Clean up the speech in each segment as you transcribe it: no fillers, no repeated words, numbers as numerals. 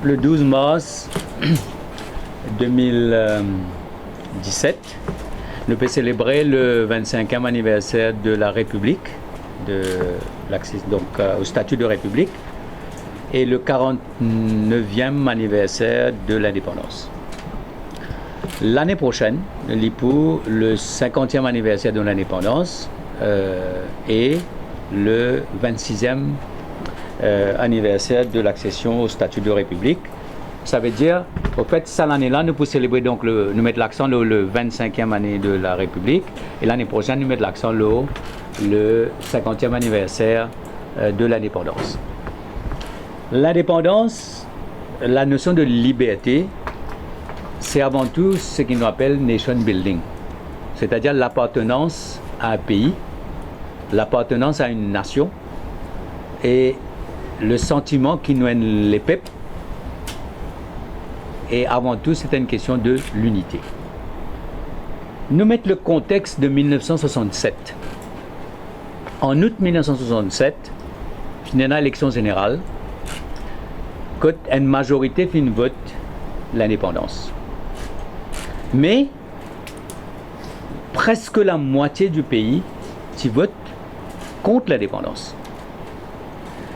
le 12 mars 2017, nous pouvons célébrer le 25e anniversaire de la République, au statut de République, et le 49e anniversaire de l'indépendance. L'année prochaine, pour le 50e anniversaire de l'indépendance et le 26e anniversaire de l'accession au statut de République. Ça veut dire, au fait, cette année-là, nous pouvons célébrer, donc, nous mettre l'accent le 25e année de la République, et l'année prochaine, nous mettre l'accent le 50e anniversaire de l'indépendance. L'indépendance, la notion de liberté, c'est avant tout ce qu'on appelle nation building, c'est-à-dire l'appartenance à un pays, l'appartenance à une nation et le sentiment qui nous unit les peuples. Et avant tout, c'est une question de l'unité. Nous mettons le contexte de 1967. En août 1967, il y a une élection générale, quand une majorité fait une vote l'indépendance. Mais presque la moitié du pays qui vote contre l'indépendance.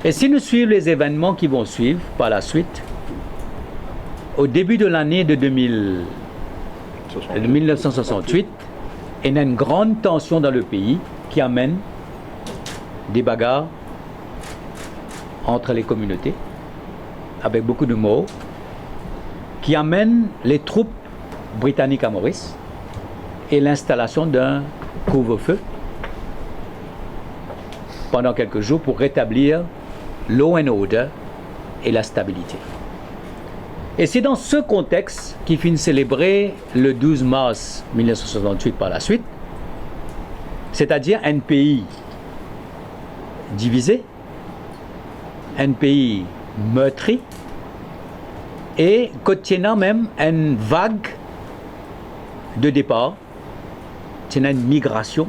Et si nous suivons les événements qui vont suivre par la suite, au début de l'année de 1968, il y a une grande tension dans le pays qui amène des bagarres entre les communautés, avec beaucoup de morts, qui amène les troupes britanniques à Maurice et l'installation d'un couvre-feu pendant quelques jours pour rétablir law and order et la stabilité. Et c'est dans ce contexte qu'il finit célébrer le 12 mars 1968 par la suite, c'est-à-dire un pays divisé, un pays meurtri, et contenant même une vague de départ, c'est une migration,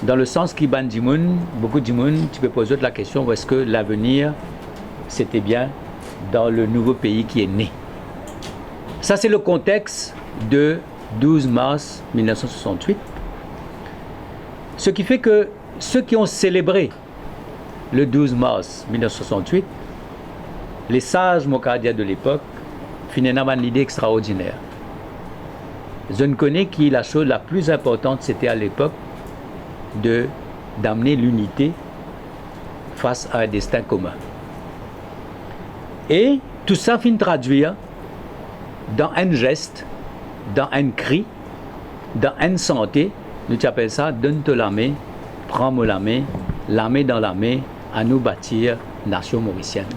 dans le sens qui beaucoup de gens, tu peux poser la question, où est-ce que l'avenir, c'était bien dans le nouveau pays qui est né. Ça, c'est le contexte de 12 mars 1968. Ce qui fait que ceux qui ont célébré le 12 mars 1968, les sages mocadiens de l'époque, finalement, l'idée extraordinaire. Je ne connais qui la chose la plus importante, c'était à l'époque d'amener l'unité face à un destin commun. Et tout ça finit traduire dans un geste, dans un cri, dans une santé. Nous appelons ça « Donne-toi la main, prends-moi la main dans la main, à nous bâtir nation mauricienne ».